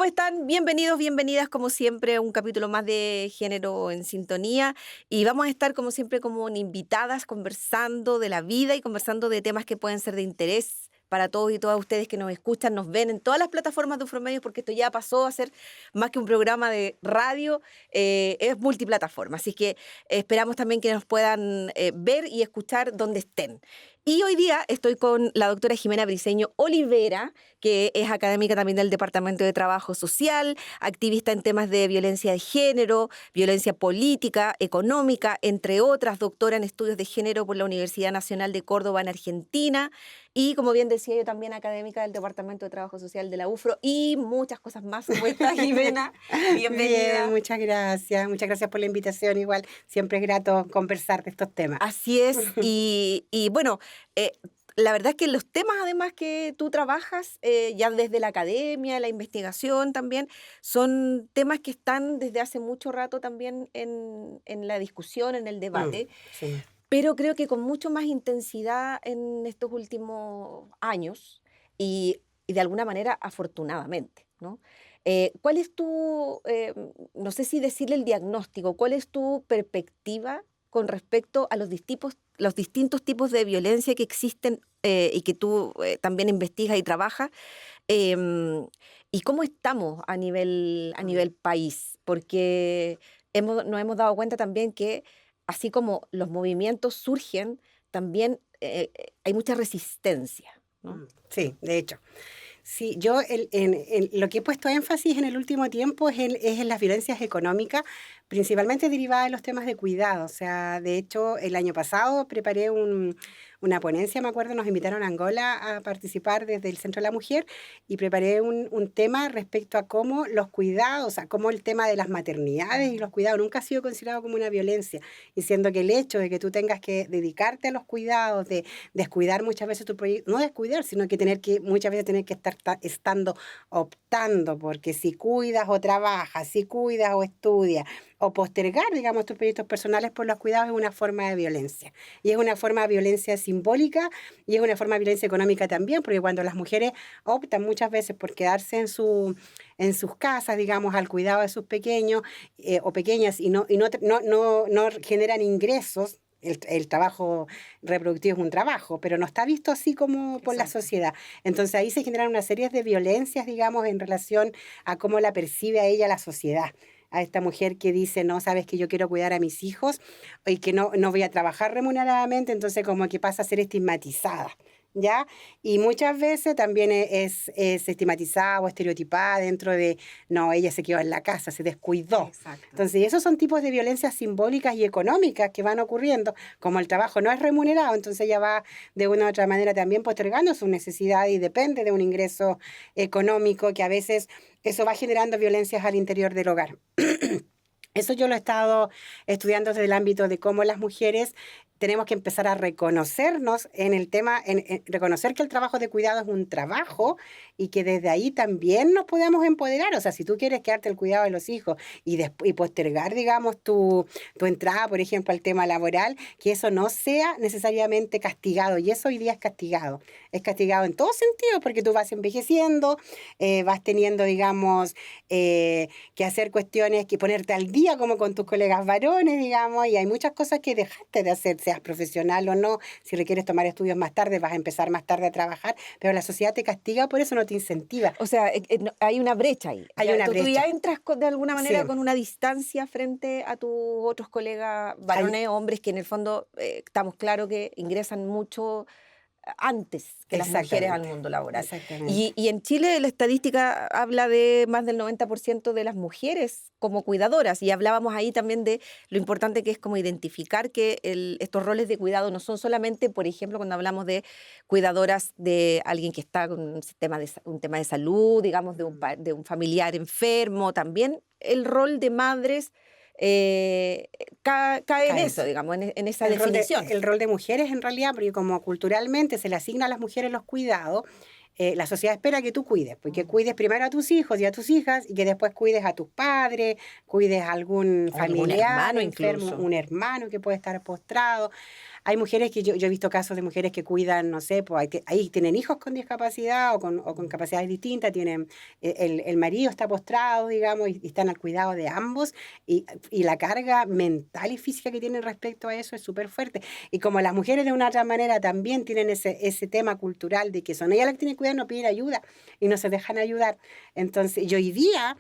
están? Bienvenidos, bienvenidas como siempre a un capítulo más de Género en Sintonía y vamos a estar como siempre como invitadas conversando de la vida y conversando de temas que pueden ser de interés para todos y todas ustedes que nos escuchan, nos ven en todas las plataformas de Ufromedios, porque esto ya pasó a ser más que un programa de radio, es multiplataforma. Así que esperamos también que nos puedan ver y escuchar donde estén. Y hoy día estoy con la doctora Jimena Briceño Olivera, que es académica también del Departamento de Trabajo Social, activista en temas de violencia de género, violencia política, económica, entre otras, doctora en estudios de género por la Universidad Nacional de Córdoba en Argentina y, como bien decía yo, también académica del Departamento de Trabajo Social de la UFRO y muchas cosas más. ¿Cómo estás, Jimena? Bien, Bienvenida. muchas gracias. Muchas gracias por la invitación. Igual, siempre es grato conversar de estos temas. Así es, y bueno, eh, la verdad es que los temas además que tú trabajas, ya desde la academia, la investigación también, son temas que están desde hace mucho rato también en la discusión, en el debate, Sí. pero creo que con mucho más intensidad en estos últimos años y de alguna manera afortunadamente, ¿no? ¿Cuál es tu, no sé si decirle el diagnóstico, cuál es tu perspectiva con respecto a los distintos tipos de violencia que existen y que tú también investigas y trabajas? ¿Y cómo estamos a nivel país? Porque nos hemos dado cuenta también que así como los movimientos surgen, también hay mucha resistencia, ¿no? Sí, de hecho. Sí, yo lo que he puesto énfasis en el último tiempo es en las violencias económicas, principalmente derivadas de los temas de cuidado. O sea, de hecho, el año pasado preparé una ponencia, me acuerdo, nos invitaron a Angola a participar desde el Centro de la Mujer y preparé un tema respecto a cómo los cuidados, a cómo el tema de las maternidades y los cuidados nunca ha sido considerado como una violencia, y siendo que el hecho de que tú tengas que dedicarte a los cuidados, de descuidar muchas veces tu proyecto, no descuidar, sino que muchas veces tener que estar estando optando, porque si cuidas o trabajas, si cuidas o estudias, o postergar, digamos, tus proyectos personales por los cuidados es una forma de violencia. Y es una forma de violencia simbólica y es una forma de violencia económica también, porque cuando las mujeres optan muchas veces por quedarse en sus casas, digamos, al cuidado de sus pequeños o pequeñas y no generan ingresos. El trabajo reproductivo es un trabajo, pero no está visto así como por la Exacto. sociedad. Entonces ahí se generan una serie de violencias, digamos, en relación a cómo la percibe a ella la sociedad. A esta mujer que dice, no, sabes que yo quiero cuidar a mis hijos y que no voy a trabajar remuneradamente, entonces como que pasa a ser estigmatizada, ¿ya? Y muchas veces también es estigmatizada o estereotipada dentro de, no, ella se quedó en la casa, se descuidó. Exacto. Entonces, esos son tipos de violencias simbólicas y económicas que van ocurriendo, como el trabajo no es remunerado, entonces ella va de una u otra manera también postergando sus necesidades y depende de un ingreso económico que a veces eso va generando violencias al interior del hogar. Eso yo lo he estado estudiando desde el ámbito de cómo las mujeres tenemos que empezar a reconocernos en el tema, en reconocer que el trabajo de cuidado es un trabajo y que desde ahí también nos podemos empoderar. O sea, si tú quieres quedarte el cuidado de los hijos y postergar, digamos, tu entrada, por ejemplo, al tema laboral, que eso no sea necesariamente castigado. Y eso hoy día es castigado. Es castigado en todo sentido porque tú vas envejeciendo, vas teniendo, digamos, que hacer cuestiones, que ponerte al día como con tus colegas varones, digamos, y hay muchas cosas que dejaste de hacer, seas profesional o no. Si requieres tomar estudios más tarde, vas a empezar más tarde a trabajar, pero la sociedad te castiga, por eso no te incentiva. O sea, hay una brecha ahí. Hay una Tú ya brecha. entras de alguna Sí, manera con una distancia frente a tus otros colegas hay, varones, hombres, que en el fondo estamos claros que ingresan mucho antes que las mujeres al exactamente, mundo laboral. exactamente. Y en Chile la estadística habla de más del 90% de las mujeres como cuidadoras y hablábamos ahí también de lo importante que es como identificar que estos roles de cuidado no son solamente, por ejemplo, cuando hablamos de cuidadoras de alguien que está con un tema de salud, digamos, de un familiar enfermo, también el rol de madres cae en Cae eso, eso. digamos, en esa El definición. rol de mujeres en realidad, porque como culturalmente se le asigna a las mujeres los cuidados, la sociedad espera que tú cuides, porque cuides primero a tus hijos y a tus hijas y que después cuides a tus padres, cuides a algún O algún familiar hermano enfermo, incluso. un hermano que puede estar postrado. Hay mujeres que yo he visto casos de mujeres que cuidan, no sé, pues ahí tienen hijos con discapacidad o con capacidades distintas, tienen, el marido está postrado, digamos, y están al cuidado de ambos, y la carga mental y física que tienen respecto a eso es súper fuerte. Y como las mujeres de una otra manera también tienen ese tema cultural de que son ellas las que tienen que cuidar, no piden ayuda y no se dejan ayudar. Entonces, y hoy día,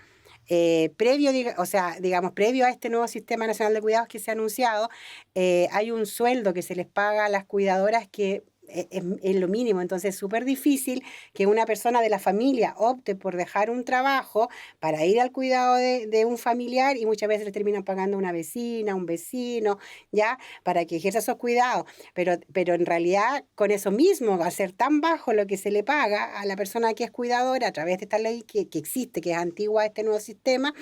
o sea, digamos, previo a este nuevo Sistema Nacional de Cuidados que se ha anunciado, hay un sueldo que se les paga a las cuidadoras que es lo mínimo. Entonces es súper difícil que una persona de la familia opte por dejar un trabajo para ir al cuidado de un familiar, y muchas veces le terminan pagando una vecina, un vecino, ¿ya? Para que ejerza esos cuidados. Pero en realidad, con eso mismo, va a ser tan bajo lo que se le paga a la persona que es cuidadora a través de esta ley que existe, que es antigua a este nuevo sistema.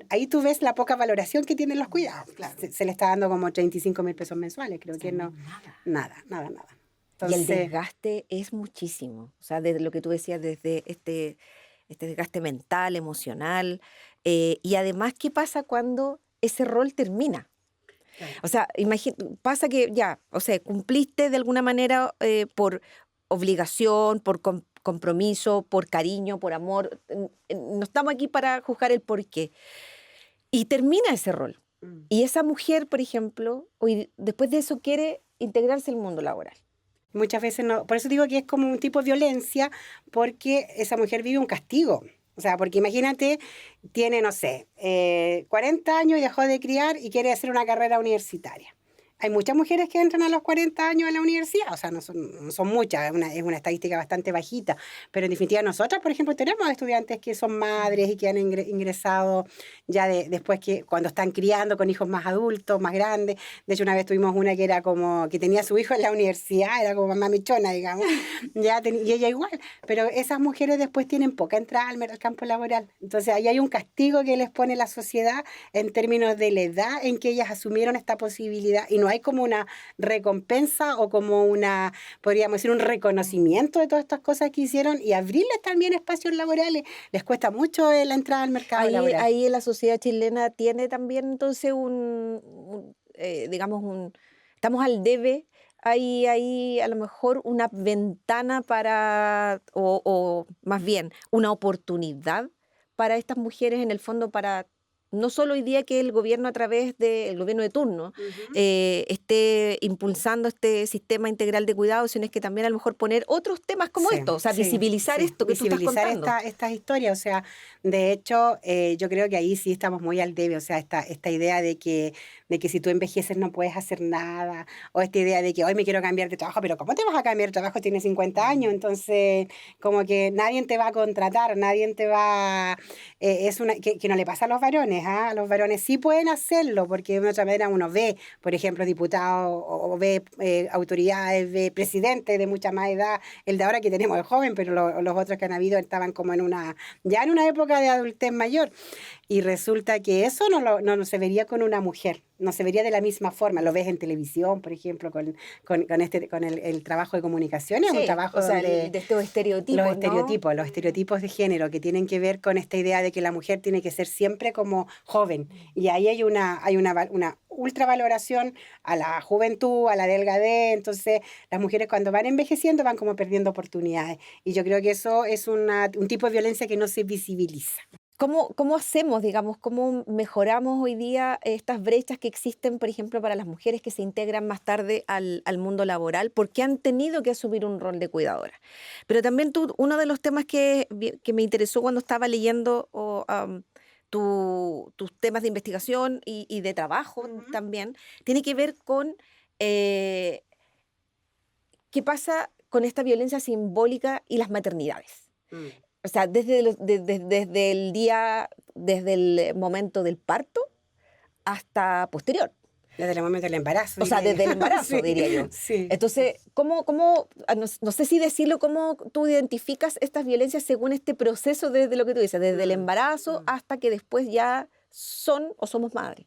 Ahí tú ves la poca valoración que tienen los cuidados. Claro. Se le está dando como 35.000 pesos mensuales, creo O que sea, no es no, nada. nada, nada, nada. Y el Entonces, desgaste es muchísimo. O sea, desde lo que tú decías, desde este desgaste mental, emocional. Y además, ¿qué pasa cuando ese rol termina? claro. O sea, pasa que ya, o sea, cumpliste de alguna manera por obligación, por compromiso, por cariño, por amor. No estamos aquí para juzgar el por qué. Y termina ese rol. Mm. Y esa mujer, por ejemplo, hoy, después de eso quiere integrarse al mundo laboral. Muchas veces no, por eso digo que es como un tipo de violencia, porque esa mujer vive un castigo. O sea, porque imagínate, tiene, no sé, 40 años y dejó de criar y quiere hacer una carrera universitaria. Hay muchas mujeres que entran a los 40 años a la universidad, o sea, no son muchas, es una estadística bastante bajita, pero en definitiva nosotras, por ejemplo, tenemos estudiantes que son madres y que han ingresado ya después, que cuando están criando con hijos más adultos, más grandes. De hecho, una vez tuvimos una que era como, que tenía a su hijo en la universidad, era como mamá michona, digamos, y ella igual, pero esas mujeres después tienen poca entrada al campo laboral. Entonces ahí hay un castigo que les pone la sociedad en términos de la edad en que ellas asumieron esta posibilidad, y no hay como una recompensa o como podríamos decir, un reconocimiento de todas estas cosas que hicieron, y abrirles también espacios laborales. Les cuesta mucho la entrada al mercado Ahí, laboral. ahí la sociedad chilena tiene también entonces digamos, estamos al debe. Hay a lo mejor una ventana o más bien una oportunidad para estas mujeres en el fondo, para no solo hoy día que el gobierno a través del gobierno de turno Ujú. esté impulsando este sistema integral de cuidados, sino es que también a lo mejor poner otros temas como Sí, esto, o sea, sí, visibilizar sí. esto que tú estás Visibilizar contando. estas historias. O sea, de hecho, yo creo que ahí sí estamos muy al debe. O sea, esta idea de que si tú envejeces no puedes hacer nada, o esta idea de que hoy me quiero cambiar de trabajo, pero ¿cómo te vas a cambiar de trabajo? Tienes 50 años, entonces como que nadie te va a contratar, nadie te va... que no le pasa a los varones, ¿ah? A los varones sí pueden hacerlo, porque de una otra manera uno ve, por ejemplo, diputados, o ve autoridades, ve presidentes de mucha más edad. El de ahora que tenemos es joven, pero los otros que han habido estaban como ya en una época de adultez mayor. Y resulta que eso no se vería con una mujer, no se vería de la misma forma. Lo ves en televisión, por ejemplo, con el trabajo de comunicaciones, un Sí, trabajo o sea, donde de estos los estereotipos, ¿no? estereotipos, los estereotipos de género que tienen que ver con esta idea de que la mujer tiene que ser siempre como joven. Y ahí hay una ultravaloración a la juventud, a la delgadez. Entonces, las mujeres cuando van envejeciendo van como perdiendo oportunidades. Y yo creo que eso es un tipo de violencia que no se visibiliza. ¿Cómo hacemos, digamos, cómo mejoramos hoy día estas brechas que existen, por ejemplo, para las mujeres que se integran más tarde al mundo laboral, porque han tenido que asumir un rol de cuidadora? Pero también uno de los temas que me interesó cuando estaba leyendo tus temas de investigación y de trabajo Ujú. también, tiene que ver con eh, qué pasa con esta violencia simbólica y las maternidades. Mm. O sea, desde el día, desde el momento del parto hasta posterior. Desde el momento del embarazo, O sea, diría yo. desde el embarazo, Sí, diría yo. sí. Entonces, no sé si decirlo, cómo tú identificas estas violencias según este proceso desde lo que tú dices, desde el Mm, embarazo mm. hasta que después ya son o somos madres?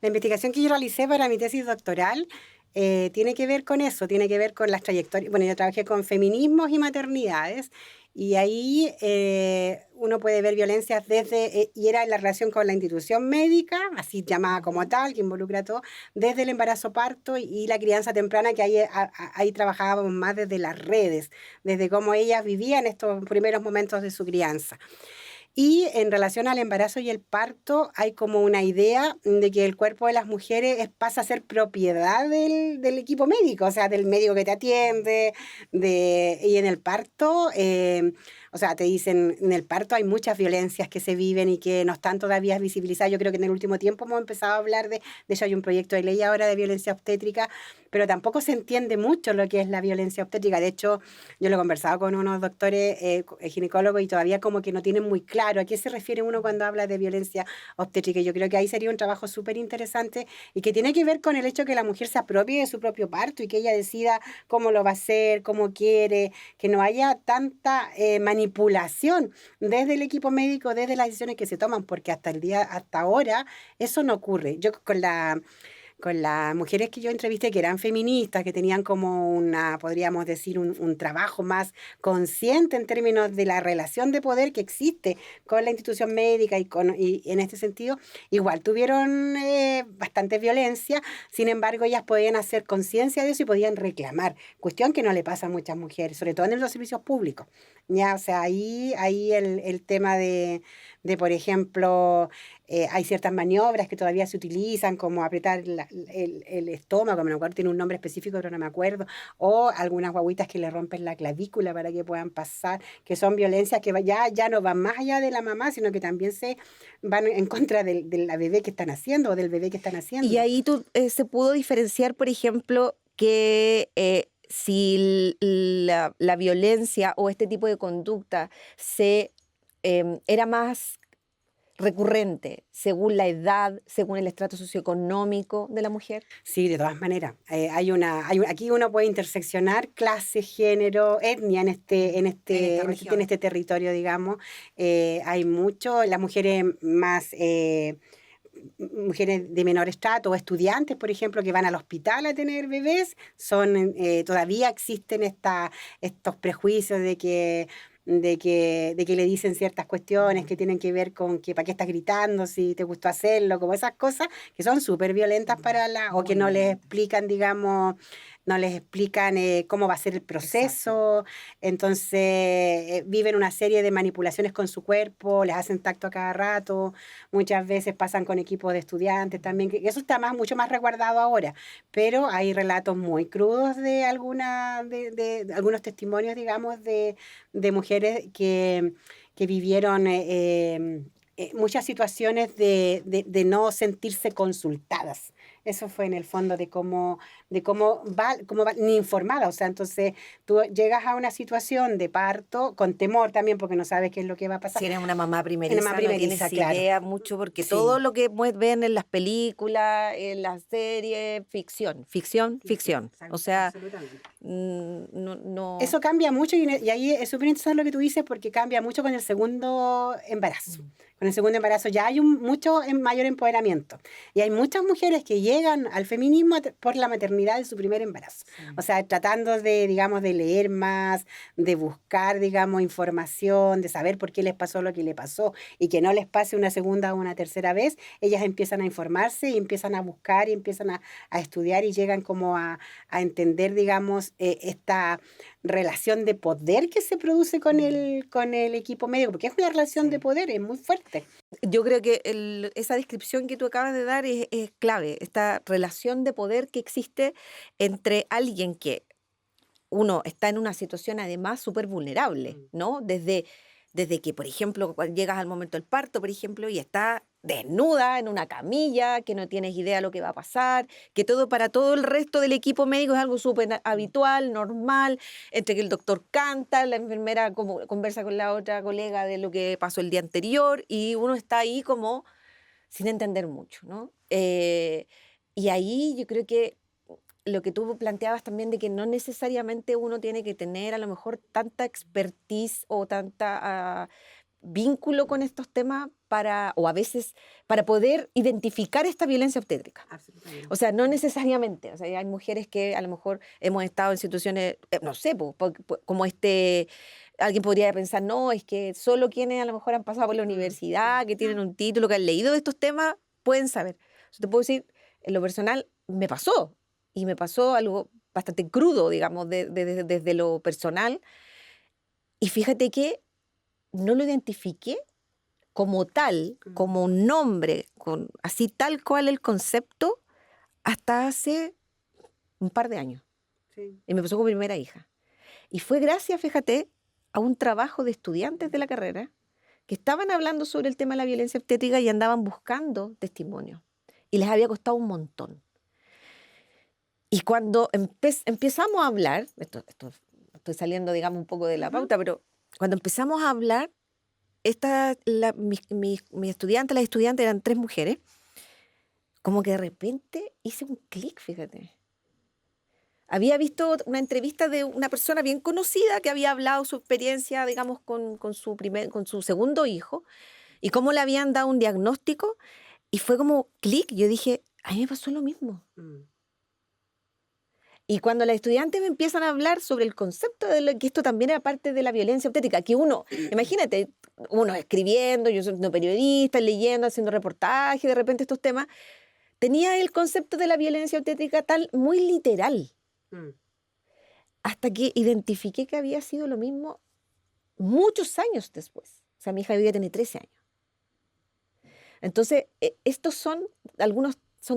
La investigación que yo realicé para mi tesis doctoral tiene que ver con eso, tiene que ver con las trayectorias. Bueno, yo trabajé con feminismos y maternidades, y ahí uno puede ver violencias y era en la relación con la institución médica, así llamada como tal, que involucra todo, desde el embarazo, parto y la crianza temprana, que ahí trabajábamos más desde las redes, desde cómo ellas vivían estos primeros momentos de su crianza. Y en relación al embarazo y el parto, hay como una idea de que el cuerpo de las mujeres pasa a ser propiedad del equipo médico, o sea, del médico que te atiende. Y en el parto, o sea, te dicen, en el parto hay muchas violencias que se viven y que no están todavía visibilizadas. Yo creo que en el último tiempo hemos empezado a hablar de eso, hay un proyecto de ley ahora de violencia obstétrica, pero tampoco se entiende mucho lo que es la violencia obstétrica. De hecho, yo lo he conversado con unos doctores ginecólogos y todavía como que no tienen muy claro a qué se refiere uno cuando habla de violencia obstétrica. Yo creo que ahí sería un trabajo súper interesante y que tiene que ver con el hecho que la mujer se apropie de su propio parto y que ella decida cómo lo va a hacer, cómo quiere, que no haya tanta manipulación desde el equipo médico, desde las decisiones que se toman, porque hasta ahora eso no ocurre. Yo con las mujeres que yo entrevisté, que eran feministas, que tenían como podríamos decir, un trabajo más consciente en términos de la relación de poder que existe con la institución médica y en este sentido, igual tuvieron bastante violencia, sin embargo, ellas podían hacer conciencia de eso y podían reclamar, cuestión que no le pasa a muchas mujeres, sobre todo en los servicios públicos. Ya, o sea, ahí el tema por ejemplo, hay ciertas maniobras que todavía se utilizan, como apretar el estómago, me acuerdo, tiene un nombre específico, pero no me acuerdo, o algunas guaguitas que le rompen la clavícula para que puedan pasar, que son violencias que ya no van más allá de la mamá, sino que también se van en contra de la bebé que están haciendo o del bebé que están Y haciendo. ahí se pudo diferenciar, por ejemplo, que si la violencia o este tipo de conducta era más recurrente según la edad, según el estrato socioeconómico de la mujer. Sí, de todas maneras. Aquí uno puede interseccionar clase, género, etnia En esta en región. este territorio, digamos. Hay mucho, las mujeres de menor estrato o estudiantes, por ejemplo, que van al hospital a tener bebés, todavía existen estos prejuicios de que le dicen ciertas cuestiones que tienen que ver con que para qué estás gritando, si te gustó hacerlo, como esas cosas que son súper violentas o que Muy no les violenta. explican, digamos, no les explican cómo va a ser el Exacto. proceso. Entonces viven una serie de manipulaciones con su cuerpo, les hacen tacto a cada rato, muchas veces pasan con equipos de estudiantes también, que eso está mucho más resguardado ahora, pero hay relatos muy crudos de algunos testimonios, digamos, de mujeres que vivieron muchas situaciones de no sentirse consultadas. Eso fue en el fondo cómo va ni informada. O sea, entonces tú llegas a una situación de parto con temor también porque no sabes qué es lo que va a pasar. Si eres una mamá En la más primeriza, no primeriza, tienes claro. idea mucho porque todo Sí, lo que ven en las películas, en las series, ficción, ficción, ficción, ficción. O sea, absolutamente. no, no. Eso cambia mucho y ahí es súper interesante lo que tú dices porque cambia mucho con el segundo embarazo. Con el segundo embarazo ya hay mayor empoderamiento. Y hay muchas mujeres que llegan al feminismo por la maternidad de su primer embarazo. Sí. O sea, tratando digamos, de leer más, de buscar, digamos, información, de saber por qué les pasó lo que le pasó y que no les pase una segunda o una tercera vez, ellas empiezan a informarse y empiezan a buscar y empiezan a estudiar y llegan como a entender, digamos, esta relación de poder que se produce con el equipo médico, porque es una relación de Sí. poder, es muy fuerte. Yo creo que esa descripción que tú acabas de dar es clave, esta relación de poder que existe entre alguien que uno está en una situación además súper vulnerable, Mm. ¿no? Desde que, por ejemplo, cuando llegas al momento del parto, por ejemplo, y está desnuda en una camilla, que no tienes idea de lo que va a pasar, que todo para todo el resto del equipo médico es algo súper habitual, normal, entre que el doctor canta, la enfermera conversa con la otra colega de lo que pasó el día anterior y uno está ahí como sin entender mucho, ¿no? Y ahí yo creo que lo que tú planteabas también de que no necesariamente uno tiene que tener a lo mejor tanta expertise o tanta vínculo con estos temas o a veces para poder identificar esta violencia obstétrica. Absolutamente. O sea, no necesariamente. O sea, hay mujeres que a lo mejor hemos estado en situaciones, no sé, como alguien podría pensar, no, es que solo quienes a lo mejor han pasado por la universidad, que tienen un título, que han leído de estos temas, pueden saber. Yo te puedo decir, en lo personal, me pasó. Y me pasó algo bastante crudo, digamos, desde lo personal. Y fíjate que no lo identifiqué como tal, como un nombre, así tal cual el concepto, hasta hace un par de años. Sí. Y me pasó con mi primera hija. Y fue gracias, fíjate, a un trabajo de estudiantes de la carrera que estaban hablando sobre el tema de la violencia obstétrica y andaban buscando testimonios. Y les había costado un montón. Y cuando empezamos a hablar, estoy saliendo, digamos, un poco de la pauta, pero cuando empezamos a hablar, mis estudiantes, las estudiantes eran 3 mujeres, como que de repente hice un clic, fíjate. Había visto una entrevista de una persona bien conocida que había hablado su experiencia, digamos, con su segundo hijo y cómo le habían dado un diagnóstico y fue como clic. Yo dije, a mí me pasó lo mismo. Y cuando las estudiantes me empiezan a hablar sobre el concepto de que esto también era parte de la violencia obstétrica, que uno, imagínate, uno escribiendo, yo soy periodista, leyendo, haciendo reportajes, de repente estos temas, tenía el concepto de la violencia obstétrica muy literal. Hasta que identifiqué que había sido lo mismo muchos años después. O sea, mi hija hoy día tiene 13 años. Entonces, estos son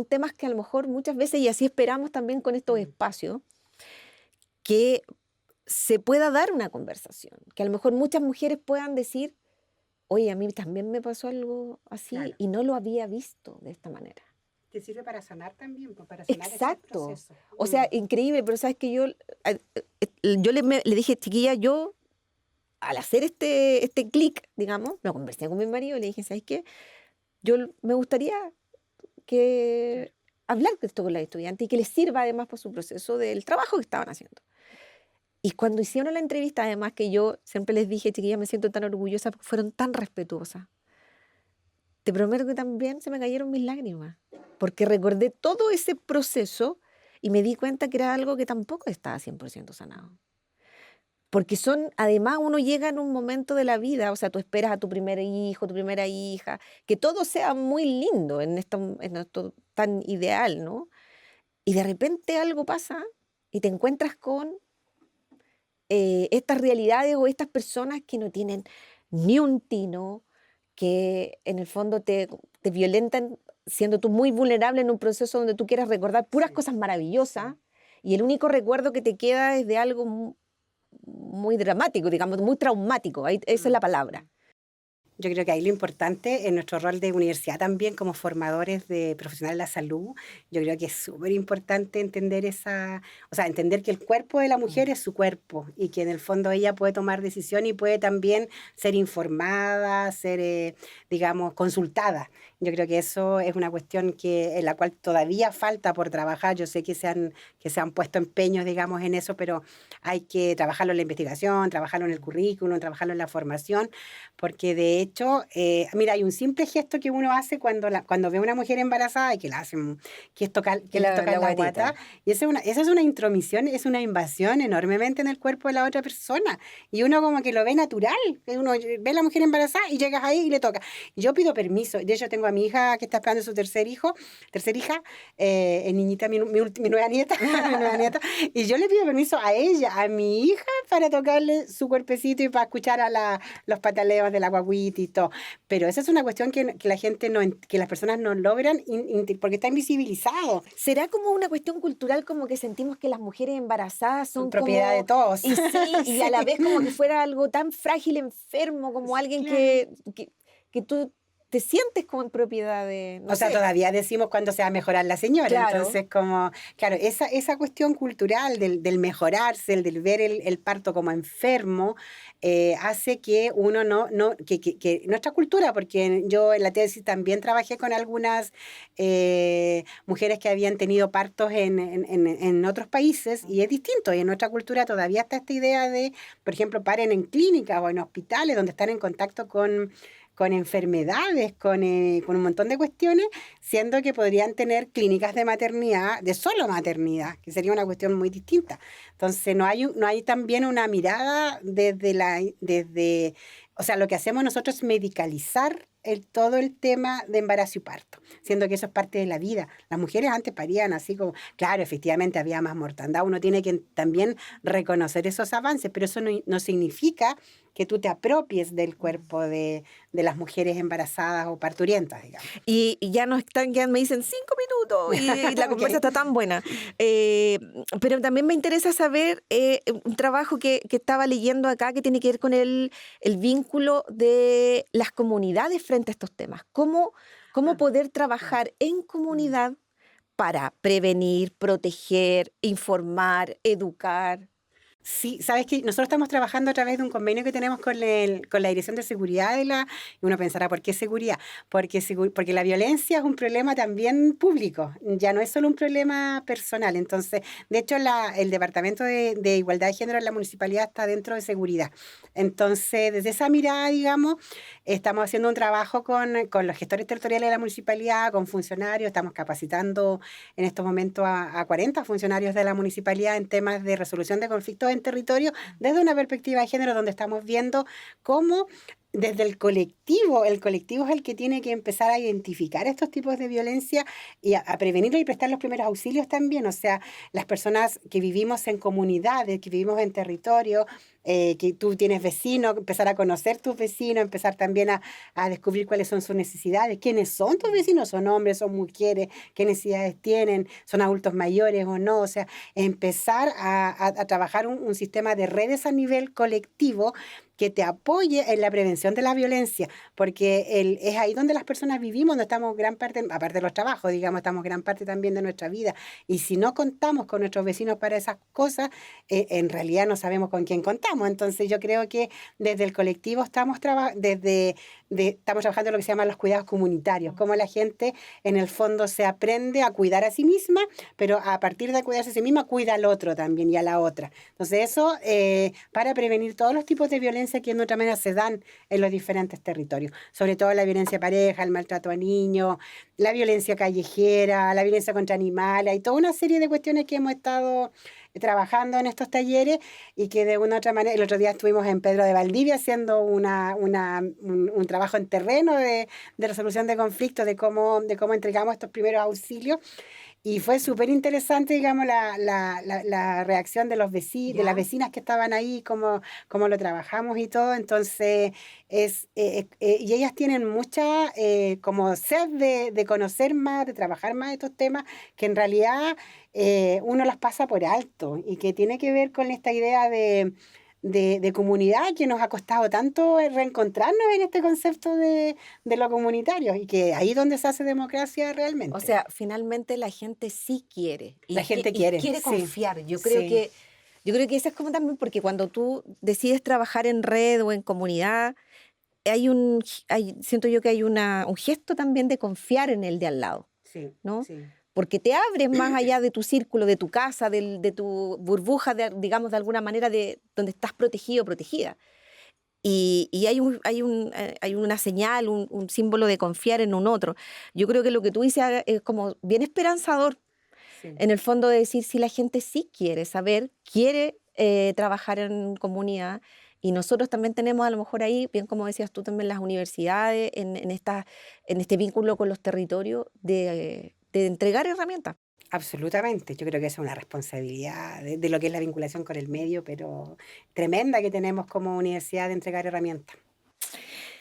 temas que a lo mejor muchas veces, y así esperamos también con estos espacios, que se pueda dar una conversación, que a lo mejor muchas mujeres puedan decir, oye, a mí también me pasó algo así, claro, y no lo había visto de esta manera. Te sirve para sanar también, para sanar ese Exacto. proceso. O sea, increíble, pero sabes que yo le dije, chiquilla, yo al hacer este clic, digamos, lo conversé con mi marido y le dije, ¿sabes qué? Yo me gustaría que hablar de esto con las estudiantes y que les sirva además para su proceso del trabajo que estaban haciendo. Y cuando hicieron la entrevista, además que yo siempre les dije, chiquillas, me siento tan orgullosa porque fueron tan respetuosas. Te prometo que también se me cayeron mis lágrimas, porque recordé todo ese proceso y me di cuenta que era algo que tampoco estaba 100% sanado. Porque además uno llega en un momento de la vida, o sea, tú esperas a tu primer hijo, tu primera hija, que todo sea muy lindo en esto tan ideal, ¿no? Y de repente algo pasa y te encuentras con estas realidades o estas personas que no tienen ni un tino, que en el fondo te violentan, siendo tú muy vulnerable en un proceso donde tú quieras recordar puras cosas maravillosas, y el único recuerdo que te queda es de algo muy dramático, digamos, muy traumático. Esa es la palabra. Yo creo que ahí lo importante en nuestro rol de universidad también como formadores de profesionales de la salud, yo creo que es súper importante entender entender que el cuerpo de la mujer es su cuerpo y que en el fondo ella puede tomar decisiones y puede también ser informada, ser, digamos, consultada. Yo creo que eso es una cuestión en la cual todavía falta por trabajar. Yo sé que se han puesto empeños, digamos, en eso, pero hay que trabajarlo en la investigación, trabajarlo en el currículum, trabajarlo en la formación, porque de hecho, mira, hay un simple gesto que uno hace cuando ve a una mujer embarazada y que la hacen, que es tocar la guata, y esa es una intromisión, es una invasión enormemente en el cuerpo de la otra persona, y uno como que lo ve natural, uno ve a la mujer embarazada y llegas ahí y le toca. Yo pido permiso, de hecho tengo a mi hija que está esperando su tercera hija, niñita, mi nueva nieta, mi nueva nieta, y yo le pido permiso a ella, a mi hija, para tocarle su cuerpecito y para escuchar los pataleos de la guaguita y todo. Pero esa es una cuestión que la gente que las personas no logran porque está invisibilizado. ¿Será como una cuestión cultural, como que sentimos que las mujeres embarazadas son propiedad de todos? Y sí, y a la vez como que fuera algo tan frágil, enfermo, como alguien claro, que tú te sientes como en propiedad de, no O sea, sé. todavía decimos cuándo se va a mejorar la señora. Claro. Entonces, como, claro, esa cuestión cultural del mejorarse, el del ver el parto como enfermo, hace que uno que nuestra cultura, porque yo en la tesis también trabajé con algunas mujeres que habían tenido partos en otros países, y es distinto. Y en nuestra cultura todavía está esta idea de, por ejemplo, paren en clínicas o en hospitales donde están en contacto con enfermedades, con un montón de cuestiones, siendo que podrían tener clínicas de maternidad, de solo maternidad, que sería una cuestión muy distinta. Entonces, no hay también una mirada o sea, lo que hacemos nosotros es medicalizar todo el tema de embarazo y parto, siendo que eso es parte de la vida. Las mujeres antes parían así como, claro, efectivamente había más mortandad, uno tiene que también reconocer esos avances, pero eso no significa que tú te apropies del cuerpo de las mujeres embarazadas o parturientas, digamos. Y ya nos están quedando, me dicen 5 minutos y la conversa Ok. está tan buena. Pero también me interesa saber un trabajo que estaba leyendo acá que tiene que ver con el vínculo de las comunidades frente a estos temas. ¿Cómo poder trabajar en comunidad para prevenir, proteger, informar, educar? Sí, sabes que nosotros estamos trabajando a través de un convenio que tenemos con la Dirección de Seguridad y uno pensará, ¿por qué seguridad? Porque la violencia es un problema también público, ya no es solo un problema personal. Entonces, de hecho, el Departamento de Igualdad de Género en la municipalidad está dentro de seguridad. Entonces, desde esa mirada, digamos, estamos haciendo un trabajo con los gestores territoriales de la municipalidad, con funcionarios, estamos capacitando en estos momentos a 40 funcionarios de la municipalidad en temas de resolución de conflictos en territorio desde una perspectiva de género, donde estamos viendo cómo desde el colectivo es el que tiene que empezar a identificar estos tipos de violencia y a prevenirlo y prestar los primeros auxilios también. O sea, las personas que vivimos en comunidades, que vivimos en territorio, que tú tienes vecinos, empezar a conocer tus vecinos, empezar también a descubrir cuáles son sus necesidades, quiénes son tus vecinos, son hombres, son mujeres, qué necesidades tienen, son adultos mayores o no. O sea, empezar a trabajar un sistema de redes a nivel colectivo que te apoye en la prevención de la violencia, porque es ahí donde las personas vivimos, donde estamos gran parte, aparte de los trabajos, digamos, estamos gran parte también de nuestra vida. Y si no contamos con nuestros vecinos para esas cosas, en realidad no sabemos con quién contamos. Entonces yo creo que desde el colectivo estamos trabajando lo que se llama los cuidados comunitarios, cómo la gente en el fondo se aprende a cuidar a sí misma, pero a partir de cuidarse a sí misma, cuida al otro también y a la otra. Entonces eso, para prevenir todos los tipos de violencia que de otra manera se dan en los diferentes territorios, sobre todo la violencia de pareja, el maltrato a niños, la violencia callejera, la violencia contra animales, hay toda una serie de cuestiones que hemos estado trabajando en estos talleres y que de una u otra manera, el otro día estuvimos en Pedro de Valdivia haciendo un trabajo en terreno de resolución de conflictos, de cómo entregamos estos primeros auxilios. Y fue súper interesante, digamos, la reacción de de las ¿Ya? vecinas que estaban ahí, cómo lo trabajamos y todo. Entonces, y ellas tienen mucha como sed de conocer más, de trabajar más estos temas, que en realidad uno los pasa por alto y que tiene que ver con esta idea de comunidad que nos ha costado tanto reencontrarnos en este concepto de lo comunitario y que ahí es donde se hace democracia O realmente. sea, finalmente la gente sí quiere La gente y quiere, quiere sí, confiar. sí, Yo creo que eso es como también porque cuando tú decides trabajar en red o en comunidad, siento yo que hay un gesto también de confiar en el de al lado, sí, ¿no? sí. Porque te abres más allá de tu círculo, de tu casa, de tu burbuja, digamos, de alguna manera, de donde estás protegido o protegida. Y hay una señal, un símbolo de confiar en un otro. Yo creo que lo que tú dices es como bien esperanzador, Sí, en el fondo de decir si la gente sí quiere saber, quiere trabajar en comunidad. Y nosotros también tenemos a lo mejor ahí, bien como decías tú también, las universidades, en este vínculo con los territorios, de entregar herramientas. absolutamente. Yo creo que esa es una responsabilidad de lo que es la vinculación con el medio, pero tremenda que tenemos como universidad de entregar herramientas.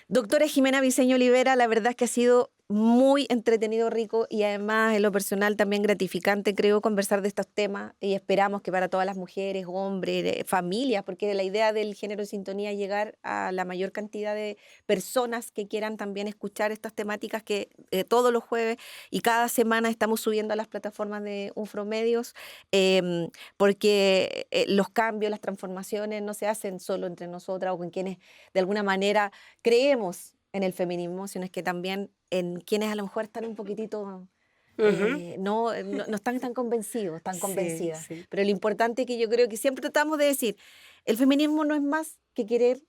Doctora Jimena Viceño Olivera, la verdad es que ha sido muy entretenido, rico y además en lo personal también gratificante, creo, conversar de estos temas y esperamos que para todas las mujeres, hombres, familias, porque la idea del género en sintonía es llegar a la mayor cantidad de personas que quieran también escuchar estas temáticas que todos los jueves y cada semana estamos subiendo a las plataformas de Unfromedios, porque los cambios, las transformaciones no se hacen solo entre nosotras o con quienes de alguna manera creemos en el feminismo, sino es que también en quienes a lo mejor están un poquitito, Ujú. no están tan convencidos, tan Sí, convencidas. sí. Pero lo importante es que yo creo que siempre tratamos de decir, el feminismo no es más que querer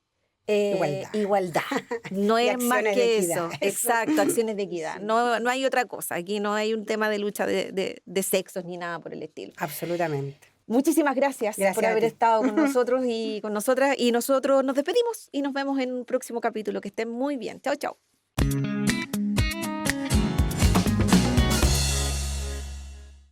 Igualdad. igualdad, no Y es más acciones de que equidad, eso, eso. exacto, acciones de equidad, Sí, no hay otra cosa, aquí no hay un tema de lucha de sexos ni nada por el estilo. absolutamente. Muchísimas gracias por Gracias a haber ti. estado con nosotros y con nosotras y nosotros nos despedimos y nos vemos en un próximo capítulo. Que estén muy bien. Chao, chao.